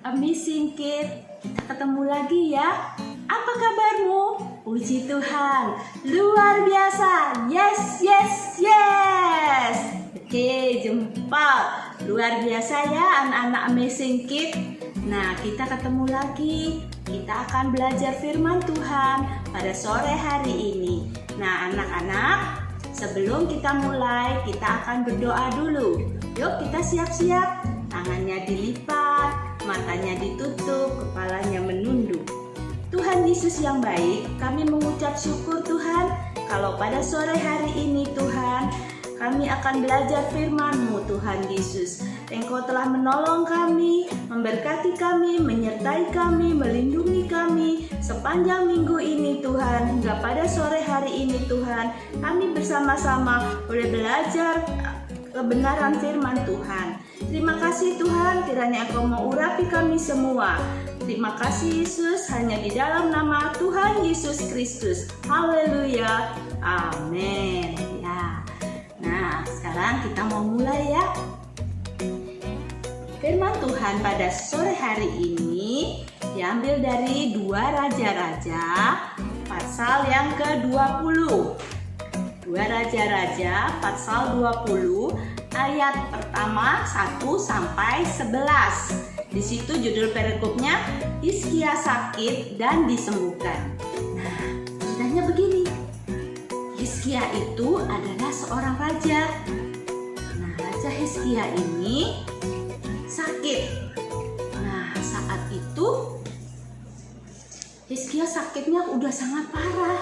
Amazing Kid, kita ketemu lagi ya. Apa kabarmu? Puji Tuhan, luar biasa. Yes, yes, yes. Oke, jumpa. Luar biasa ya anak-anak Amazing Kid. Nah, kita ketemu lagi. Kita akan belajar firman Tuhan pada sore hari ini. Nah, anak-anak, sebelum kita mulai, kita akan berdoa dulu. Yuk, kita siap-siap. Tangannya dilipat, matanya ditutup, kepalanya menunduk. Tuhan Yesus yang baik, kami mengucap syukur Tuhan, kalau pada sore hari ini Tuhan, kami akan belajar firman-Mu Tuhan Yesus. Engkau telah menolong kami, memberkati kami, menyertai kami, melindungi kami sepanjang minggu ini Tuhan. Hingga pada sore hari ini Tuhan, kami bersama-sama boleh belajar kebenaran firman Tuhan. Terima kasih Tuhan, kiranya Engkau mau urapi kami semua. Terima kasih Yesus, hanya di dalam nama Tuhan Yesus Kristus. Haleluya, amin. Ya. Nah, sekarang kita mau mulai ya. Firman Tuhan pada sore hari ini diambil dari 2 Raja-Raja pasal yang ke-20. 2 Raja-Raja pasal 20 ayat pertama 1 sampai 11. Di situ judul perikopnya Hizkia sakit dan disembuhkan. Nah, ceritanya begini. Hizkia itu adalah seorang raja. Nah, Raja Hizkia ini sakit. Nah, saat itu Hizkia sakitnya udah sangat parah.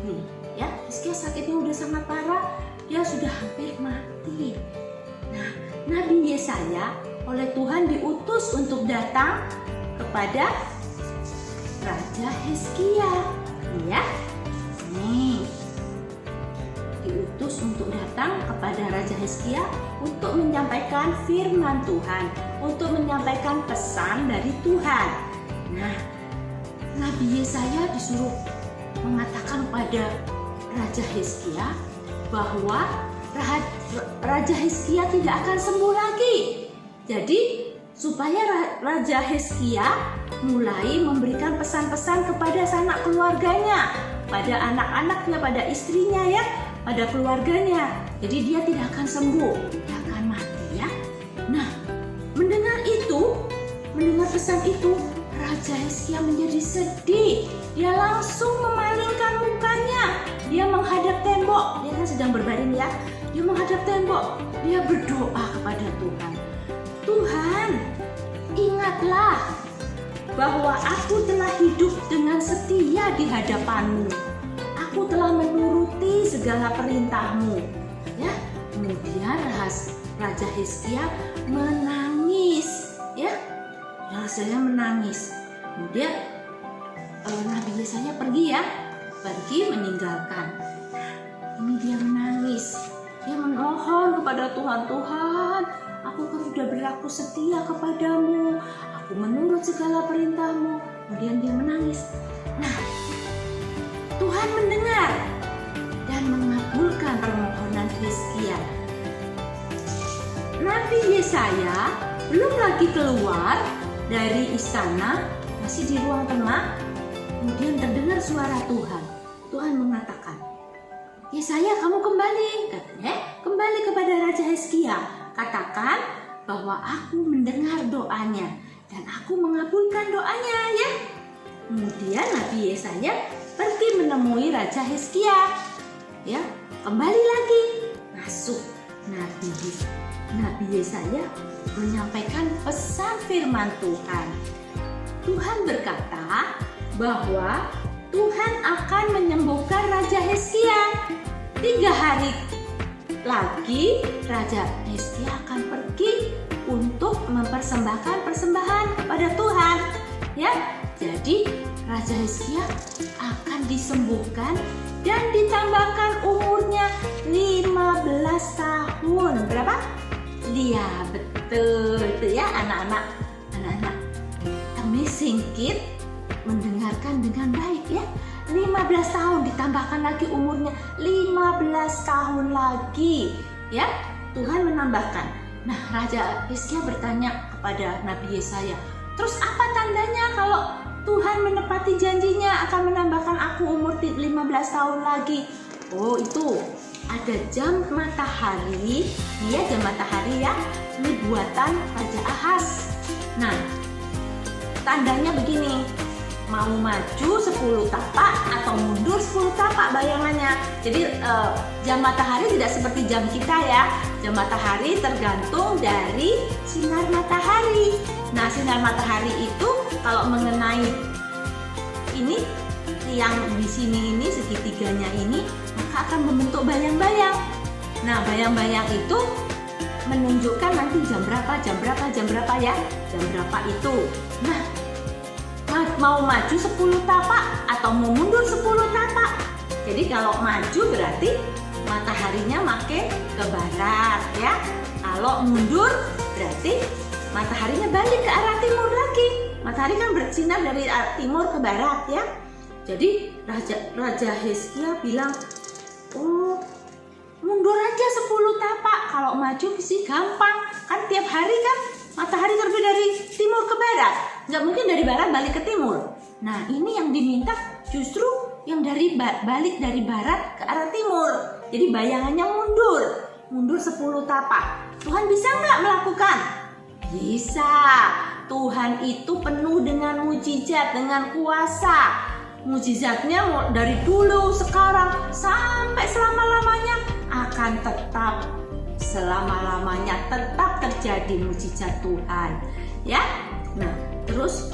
Nih, ya, Hizkia sakitnya udah sangat parah. Dia sudah hampir mati. Nah, Nabi Yesaya oleh Tuhan diutus untuk datang kepada Raja Hizkia. Ya, nih, diutus untuk datang kepada Raja Hizkia untuk menyampaikan firman Tuhan, untuk menyampaikan pesan dari Tuhan. Nah, Nabi Yesaya disuruh mengatakan pada Raja Hizkia bahwa Raja Hizkia tidak akan sembuh lagi. Jadi supaya Raja Hizkia mulai memberikan pesan-pesan kepada sanak keluarganya, pada anak-anaknya, pada istrinya ya, pada keluarganya. Jadi dia tidak akan sembuh, dia akan mati ya. Nah, mendengar pesan itu, Raja Hizkia menjadi sedih. Dia langsung memalingkan mukanya. Dia menghadap tembok. Dia kan sedang berbaring ya. Dia menghadap tembok. Dia berdoa kepada Tuhan. Tuhan, ingatlah bahwa aku telah hidup dengan setia di hadapan-Mu. Aku telah menuruti segala perintah-Mu. Ya, kemudian Raja Hizkia menangis. Ya, Yesaya menangis. Kemudian Nabi Yesaya pergi meninggalkan. Ini dia menangis. Dia memohon kepada Tuhan, Tuhan, aku kan sudah berlaku setia kepadamu. Aku menurut segala perintah-Mu. Kemudian dia menangis. Nah, Tuhan mendengar dan mengabulkan permohonan Hizkia. Nabi Yesaya belum lagi keluar dari istana, masih di ruang tengah. Kemudian terdengar suara Tuhan. Tuhan mengatakan, Yesaya, kamu kembali. Katanya, kembali kepada Raja Hizkia. Katakan bahwa aku mendengar doanya dan aku mengabulkan doanya ya. Kemudian Nabi Yesaya pergi menemui Raja Hizkia. Ya, kembali lagi masuk. Nabi Yesaya menyampaikan pesan firman Tuhan. Tuhan berkata bahwa Tuhan akan menyembuhkan Raja Hizkia. 3 hari lagi Raja Hizkia akan pergi untuk mempersembahkan persembahan kepada Tuhan. Ya, jadi Raja Hizkia akan disembuhkan dan ditambahkan umurnya 15 tahun. Berapa? Iya, betul itu ya anak-anak Amazing Kid mendengarkan dengan baik ya. 15 tahun ditambahkan lagi umurnya 15 tahun lagi ya. Tuhan menambahkan. Nah, Raja Hizkia bertanya kepada Nabi Yesaya, Terus apa tandanya kalau Tuhan menepati janjinya akan menambahkan aku umur 15 tahun lagi? Oh, itu ada jam matahari. Iya, jam matahari ya. Ini buatan Raja Ahaz. Nah, tandanya begini. Mau maju 10 tapak atau mundur 10 tapak bayangannya. Jadi jam matahari tidak seperti jam kita ya. Jam matahari tergantung dari sinar matahari. Nah, sinar matahari itu kalau mengenai ini yang di sini ini segitiganya ini, maka akan membentuk bayang-bayang. Nah, bayang-bayang itu menunjukkan nanti jam berapa ya. Jam berapa itu. Nah, mau maju 10 tapak atau mau mundur 10 tapak. Jadi kalau maju berarti mataharinya makin ke barat ya. Kalau mundur berarti mataharinya balik ke arah timur lagi. Matahari kan bersinar dari timur ke barat ya. Jadi Raja Hizkia bilang, oh, mundur aja 10 tapak. Kalau maju sih gampang. Kan tiap hari kan matahari terbit dari timur ke barat. Nggak mungkin dari barat balik ke timur. Nah, ini yang diminta justru yang dari balik dari barat ke arah timur. Jadi bayangannya mundur 10 tapak. Tuhan bisa nggak melakukan? Bisa. Tuhan itu penuh dengan mujizat, dengan kuasa. Mujizatnya dari dulu, sekarang, sampai selama-lamanya akan tetap selama-lamanya tetap terjadi mujizat Tuhan ya. Nah, terus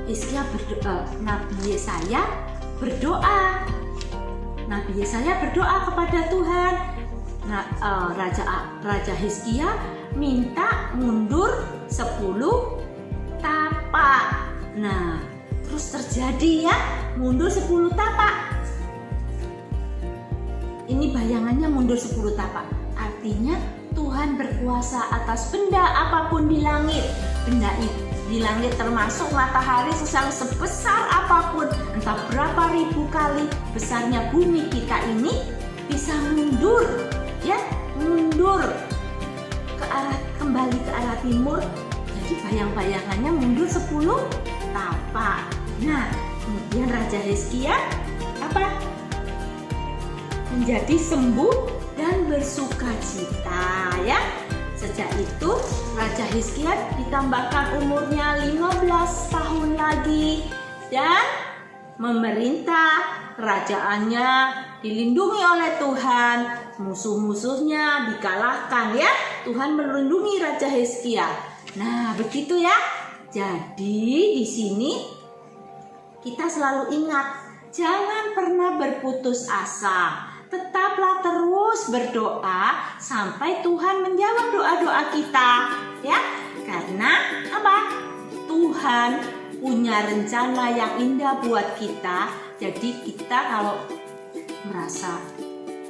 Nabi Yesaya berdoa. Nabi Yesaya berdoa kepada Tuhan. Nah, Raja Hizkia minta mundur 10 tapak. Nah, terus terjadi ya, mundur 10 tapak. Ini bayangannya mundur 10 tapak. Artinya Tuhan berkuasa atas benda apapun di langit. Benda di langit termasuk matahari sebesar apapun, entah berapa ribu kali besarnya bumi kita ini, bisa mundur ya, mundur kembali ke arah timur. Jadi bayang-bayangannya mundur 10 tapak. Nah, kemudian Raja Hizkia menjadi sembuh dan bersukacita ya. Sejak itu Raja Hizkia ditambahkan umurnya 15 tahun lagi dan memerintah. Kerajaannya dilindungi oleh Tuhan, musuh-musuhnya dikalahkan ya. Tuhan melindungi Raja Hizkia. Nah, begitu ya. Jadi di sini kita selalu ingat, jangan pernah berputus asa. Tetaplah terus berdoa sampai Tuhan menjawab doa-doa kita ya. Karena apa? Tuhan punya rencana yang indah buat kita. Jadi kita kalau merasa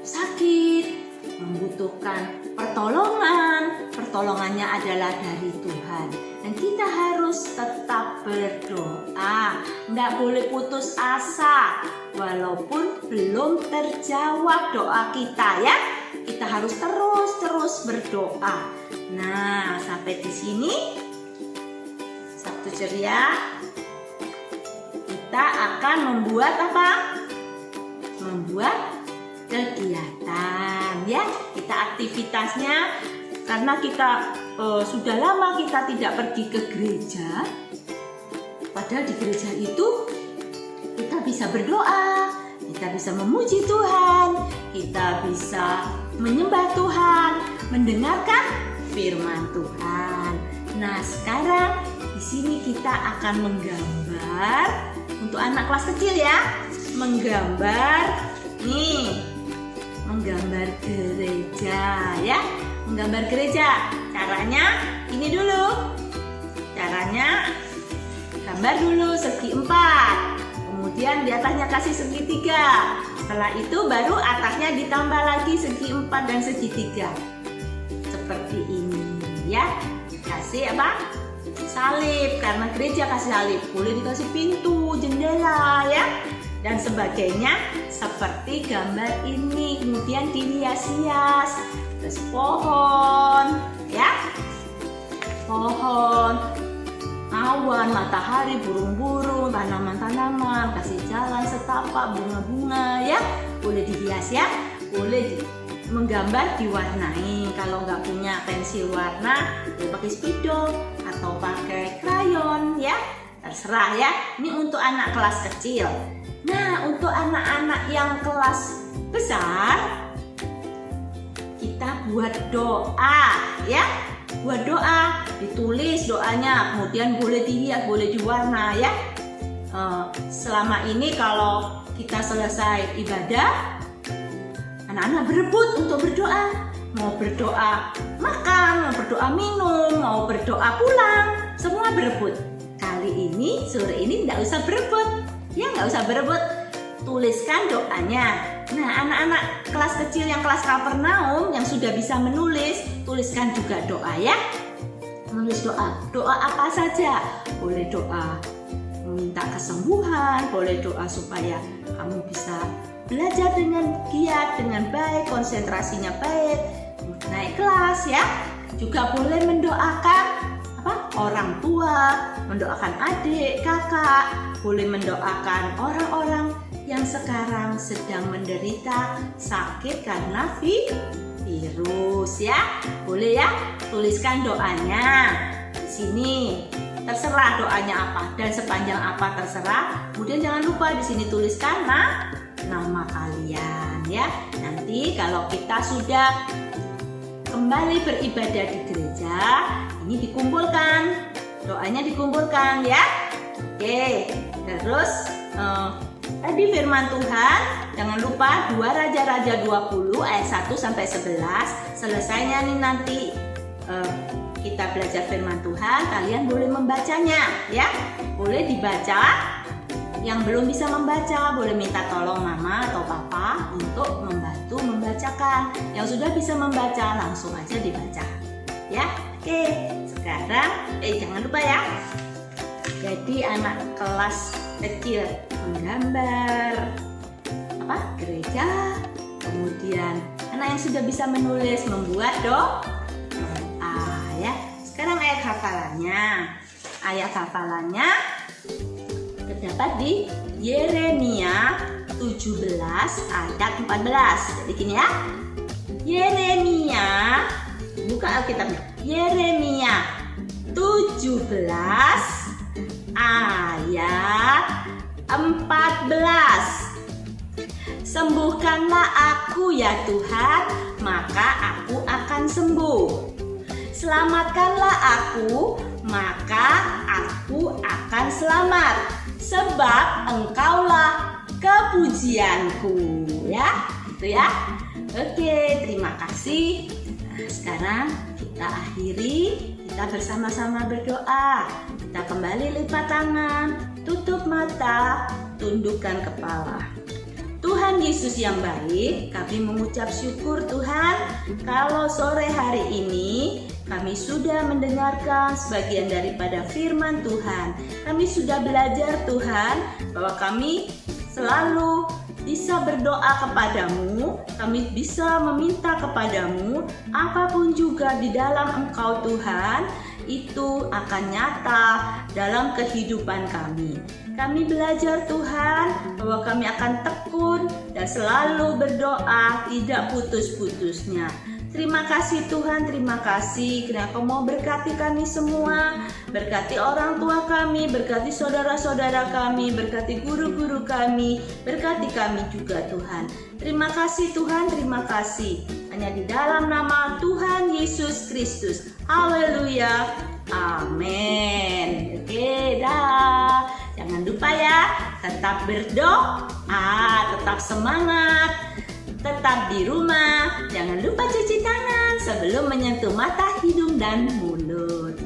sakit, membutuhkan pertolongannya adalah dari Tuhan. Dan kita harus tetap berdoa, nggak boleh putus asa walaupun belum terjawab doa kita ya. Kita harus terus berdoa. Nah, sampai di sini Sabtu Ceria kita akan membuat apa? Membuat kegiatan ya. Kita aktivitasnya, karena kita sudah lama kita tidak pergi ke gereja. Padahal di gereja itu kita bisa berdoa, kita bisa memuji Tuhan, kita bisa menyembah Tuhan, mendengarkan firman Tuhan. Nah, sekarang di sini kita akan menggambar untuk anak kelas kecil ya. Menggambar gereja ya. Menggambar gereja. Caranya ini dulu. Caranya gambar dulu segi 4. Kemudian di atasnya kasih segi 3. Setelah itu baru atasnya ditambah lagi segi 4 dan segi 3. Seperti ini ya. Kasih apa? Salib, karena gereja kasih salib. Boleh dikasih pintu, jendela ya, dan sebagainya seperti gambar ini. Kemudian dihias-hias, terus pohon ya, pohon awan, matahari, burung-burung, tanaman-tanaman, kasih jalan, setapak, bunga-bunga ya. Boleh dihias ya, boleh menggambar diwarnai. Kalau nggak punya pensil warna, boleh pakai spidol atau pakai krayon ya. Terserah ya. Ini untuk anak kelas kecil. Nah, untuk anak-anak yang kelas besar, kita buat doa ya. Buat doa, ditulis doanya, kemudian boleh dihias, boleh diwarna ya. Selama ini kalau kita selesai ibadah, anak-anak berebut untuk berdoa. Mau berdoa makan, mau berdoa minum, mau berdoa pulang, semua berebut. Kali ini, sore ini nggak usah berebut. Ya, nggak usah berebut. Tuliskan doanya. Nah, anak-anak kelas kecil yang kelas Kapernaum yang sudah bisa menulis, tuliskan juga doa ya. Menulis doa. Doa apa saja? Boleh doa meminta kesembuhan, boleh doa supaya kamu bisa belajar dengan giat, dengan baik, konsentrasinya baik, naik kelas ya. Juga boleh mendoakan orang tua, mendoakan adik, kakak, boleh mendoakan orang-orang yang sekarang sedang menderita sakit karena virus ya. Boleh ya, tuliskan doanya di sini. Terserah doanya apa dan sepanjang apa terserah. Kemudian jangan lupa di sini tuliskan nama kalian ya. Nanti kalau kita sudah kembali beribadah di gereja, ini dikumpulkan, doanya dikumpulkan ya. Oke, terus tadi firman Tuhan, jangan lupa 2 Raja-Raja 20 ayat 1 sampai 11. Selesainya nih nanti kita belajar firman Tuhan, kalian boleh membacanya ya. Boleh dibaca. Yang belum bisa membaca boleh minta tolong mama atau papa untuk membantu membacakan. Yang sudah bisa membaca langsung aja dibaca. Ya. Oke, sekarang jangan lupa ya. Jadi anak kelas kecil menggambar gereja, kemudian anak yang sudah bisa menulis membuat doa ya. Sekarang ayat hafalannya. Ayat hafalannya terdapat di Yeremia 17 ayat 14. Jadi gini ya. Yeremia, buka Alkitabnya. Yeremia 17 ayat 14. Sembuhkanlah aku ya Tuhan, maka aku akan sembuh. Selamatkanlah aku, maka aku akan selamat. Sebab engkaulah kepujianku. Ya, itu ya. Oke, terima kasih. Nah, sekarang kita akhiri. Kita bersama-sama berdoa. Kita kembali lipat tangan, tutup mata, tundukkan kepala. Tuhan Yesus yang baik, kami mengucap syukur Tuhan kalau sore hari ini kami sudah mendengarkan sebagian daripada firman Tuhan. Kami sudah belajar Tuhan bahwa kami selalu bisa berdoa kepadamu, kami bisa meminta kepadamu, apapun juga di dalam Engkau Tuhan, itu akan nyata dalam kehidupan kami. Kami belajar Tuhan bahwa kami akan tekun dan selalu berdoa tidak putus-putusnya. Terima kasih Tuhan, terima kasih karena Kau mau berkati kami semua, berkati orang tua kami, berkati saudara-saudara kami, berkati guru-guru kami, berkati kami juga Tuhan. Terima kasih Tuhan, terima kasih. Hanya di dalam nama Tuhan Yesus Kristus. Haleluya. Amin. Oke, dah. Jangan lupa ya, tetap berdoa, tetap semangat. Tetap di rumah, jangan lupa cuci tangan sebelum menyentuh mata, hidung, dan mulut.